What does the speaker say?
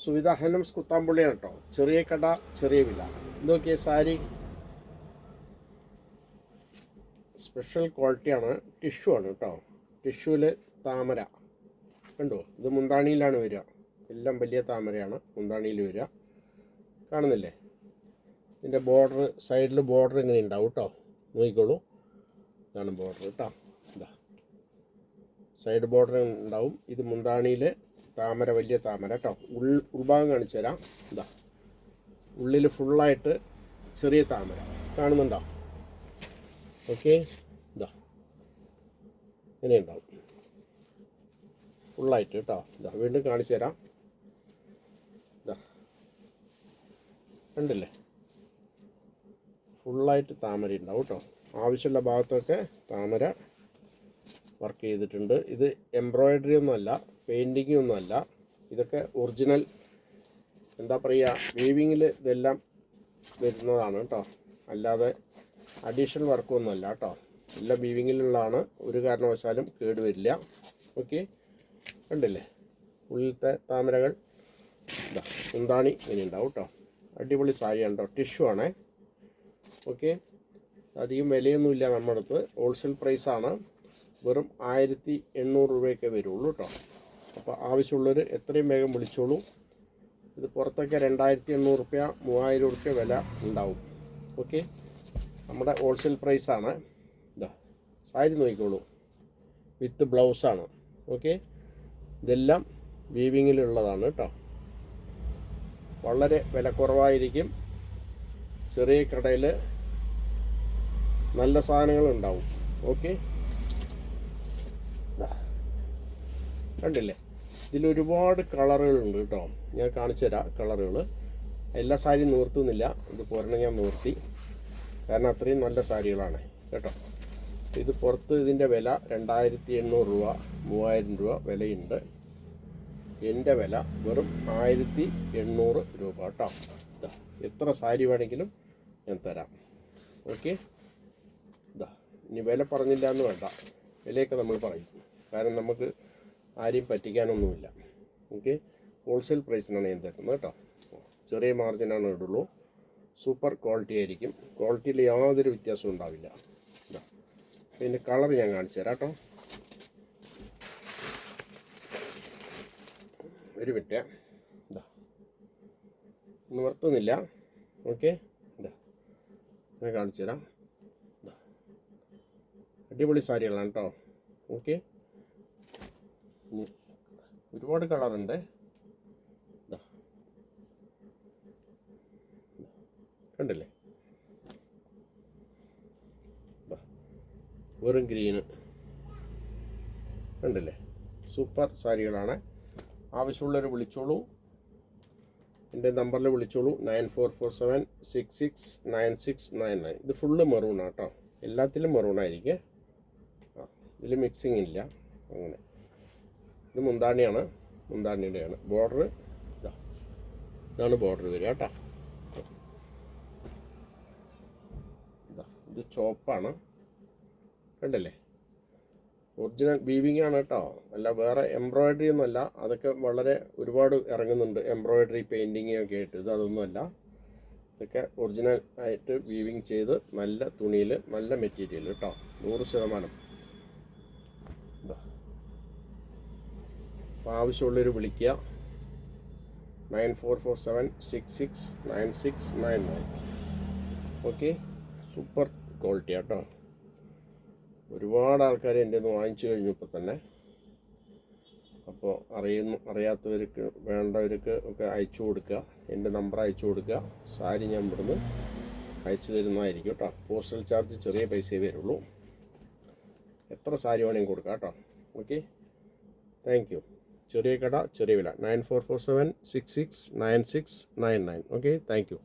Suvidha handlooms കുത്താമ്പുള്ളിയാണ് കേട്ടോ. ചെറിയ കട ചെറിയ വില. ഇതൊക്കെ സാരി സ്പെഷ്യൽ ക്വാളിറ്റിയാണ്. ടിഷ്യൂ ആണ് കേട്ടോ. ടിഷ്യൂവിൽ താമര കണ്ടോ. ഇത് മുന്താണിയിലാണ് വരിക. എല്ലാം വലിയ താമരയാണ് മുന്താണിയിൽ വരിക. കാണുന്നില്ലേ? ഇതിൻ്റെ ബോർഡർ, സൈഡിൽ ബോർഡർ ഇങ്ങനെ ഉണ്ടാവും കേട്ടോ. നോക്കിക്കോളൂ, ഇതാണ് ബോർഡർ കേട്ടോ. ഇതാ സൈഡ് ബോർഡർ ഉണ്ടാവും. ഇത് മുന്താണിയിൽ താമര, വലിയ താമര കേട്ടോ. ഉൾഭാഗം കാണിച്ചു തരാം. ഇതാ ഉള്ളിൽ ഫുള്ളായിട്ട് ചെറിയ താമര കാണുന്നുണ്ടോ? ഓക്കെ, ഇതാ ഇങ്ങനെ ഉണ്ടാവും ഫുള്ളായിട്ട് കേട്ടോ. ഇതാ വീണ്ടും കാണിച്ചു തരാം. ഇതാ കണ്ടില്ലേ? ഫുള്ളായിട്ട് താമര ഉണ്ടാവും കേട്ടോ. ആവശ്യമുള്ള ഭാഗത്തൊക്കെ താമര വർക്ക് ചെയ്തിട്ടുണ്ട്. ഇത് എംബ്രോയിഡറി ഒന്നുമല്ല, പെയിൻറ്റിങ് ഒന്നുമല്ല. ഇതൊക്കെ ഒറിജിനൽ എന്താ പറയുക, വീവിങ്ങിൽ ഇതെല്ലാം വരുന്നതാണ് കേട്ടോ. അല്ലാതെ അഡീഷണൽ വർക്കൊന്നുമല്ല കേട്ടോ. എല്ലാം വീവിങ്ങിലുള്ളതാണ്. ഒരു കാരണവശാലും കേടുവരില്ല. ഓക്കെ, കണ്ടില്ലേ? ഉള്ളിലത്തെ താമരകൾ ഇതാ മുന്താണി ഇങ്ങനെ ഉണ്ടാവും കേട്ടോ. അടിപൊളി സാരിയാണ് കേട്ടോ. ടിഷ്യൂ ആണേ. ഓക്കെ, അധികം വിലയൊന്നുമില്ല നമ്മുടെ അടുത്ത്. ഹോൾസെയിൽ പ്രൈസാണ്. വെറും 1800 രൂപയൊക്കെ വരുള്ളൂ കേട്ടോ. അപ്പോൾ ആവശ്യമുള്ളവർ എത്രയും വേഗം വിളിച്ചോളൂ. ഇത് പുറത്തൊക്കെ 2800 രൂപ 3000 രൂപ വില ഉണ്ടാവും. ഓക്കെ, നമ്മുടെ ഹോൾസെയിൽ പ്രൈസാണ്. ഇതാ സാരി നോക്കിക്കോളൂ, വിത്ത് ബ്ലൗസാണ്. ഓക്കെ, ഇതെല്ലാം വീവിങ്ങിലുള്ളതാണ് കേട്ടോ. വളരെ വില കുറവായിരിക്കും. ചെറിയ കടയിൽ നല്ല സാധനങ്ങളുണ്ടാവും. ഓക്കെ, കണ്ടില്ലേ? ഇതിലൊരുപാട് കളറുകളുണ്ട് കേട്ടോ. ഞാൻ കാണിച്ചു തരാം കളറുകൾ. എല്ലാ സാരിയും നിവർത്തുന്നില്ല. ഇത് പോരണം ഞാൻ നിവർത്തി, കാരണം അത്രയും നല്ല സാരികളാണ് കേട്ടോ. ഇത് പുറത്ത് ഇതിൻ്റെ വില 2800 രൂപ 3000 രൂപ വിലയുണ്ട്. എൻ്റെ വില വെറും 1800 രൂപ കേട്ടോ. ഇതാ എത്ര സാരി വേണമെങ്കിലും ഞാൻ തരാം. ഓക്കെ, ഇതാ ഇനി വില പറഞ്ഞില്ല എന്ന് വേണ്ട, വിലയൊക്കെ നമ്മൾ പറയും. കാരണം നമുക്ക് ആരെയും പറ്റിക്കാനൊന്നുമില്ല. ഓക്കെ, ഹോൾസെയിൽ പ്രൈസിനാണ് ഞാൻ തരുന്നത് കേട്ടോ. ചെറിയ മാർജിനാണ് ഇടുള്ളൂ. സൂപ്പർ ക്വാളിറ്റി ആയിരിക്കും. ക്വാളിറ്റിയിൽ യാതൊരു വ്യത്യാസവും ഉണ്ടാവില്ല. ഇതാ ഇതിൻ്റെ കളർ ഞാൻ കാണിച്ചു തരാം കേട്ടോ. ഒരു മിനിറ്റ്, ഇതാ നിവർത്തുന്നില്ല. ഓക്കെ, ഇതാ ഞാൻ കാണിച്ചു തരാം. ഇതാ അടിപൊളി സാരികളാണ് കേട്ടോ. ഓക്കെ, ഒരുപാട് കളറുണ്ട്. ഇതാ കണ്ടില്ലേ? ഇതാ വെറും ഗ്രീന് കണ്ടില്ലേ? സൂപ്പർ സാരികളാണ്. ആവശ്യമുള്ളവർ വിളിച്ചോളൂ. എൻ്റെ നമ്പറിൽ വിളിച്ചോളൂ. 9447669699. ഇത് ഫുള്ള് മെറൂണാണ് കേട്ടോ. എല്ലാത്തിലും മെറൂണായിരിക്കും. ഇതിൽ മിക്സിങ് ഇല്ല. അങ്ങനെ ഇത് മുന്താണിയാണ്, മുന്താണിയുടെയാണ് ബോർഡർ. ഇതാണ് ബോർഡർ വരിക കേട്ടോ. ഇത് ചോപ്പാണ്, കണ്ടല്ലേ? ഒറിജിനൽ വീവിങ് ആണ് കേട്ടോ. അല്ല വേറെ എംബ്രോയിഡറി ഒന്നുമല്ല. അതൊക്കെ വളരെ ഒരുപാട് ഇറങ്ങുന്നുണ്ട്, എംബ്രോയിഡറി പെയിൻറ്റിങ് ഒക്കെ ആയിട്ട്. ഇത് അതൊന്നുമല്ല. ഇതൊക്കെ ഒറിജിനൽ ആയിട്ട് വീവിങ് ചെയ്ത് നല്ല തുണിയിൽ നല്ല മെറ്റീരിയൽ കേട്ടോ. 100%. അപ്പോൾ ആവശ്യമുള്ളവർ വിളിക്കുക. 9447669699. ഓക്കെ, സൂപ്പർ ക്വാളിറ്റി കേട്ടോ. ഒരുപാട് ആൾക്കാർ എൻ്റെ നിന്ന് വാങ്ങിച്ചു കഴിഞ്ഞു ഇപ്പോൾ തന്നെ. അപ്പോൾ അറിയാത്തവർക്ക് വേണ്ടവർക്ക് ഒക്കെ അയച്ചു കൊടുക്കുക. എൻ്റെ നമ്പർ അയച്ചു കൊടുക്കുക. സാരി ഞാൻ ഇവിടുന്ന് അയച്ചു തരുന്നതായിരിക്കും കേട്ടോ. പോസ്റ്റൽ ചാർജ് ചെറിയ പൈസയേ വരുള്ളൂ. എത്ര സാരി വേണമെങ്കിൽ കൊടുക്കാം കേട്ടോ. Okay, thank you. ചെറിയ കട ചെറിയ വില. 9447669699. Okay, thank you.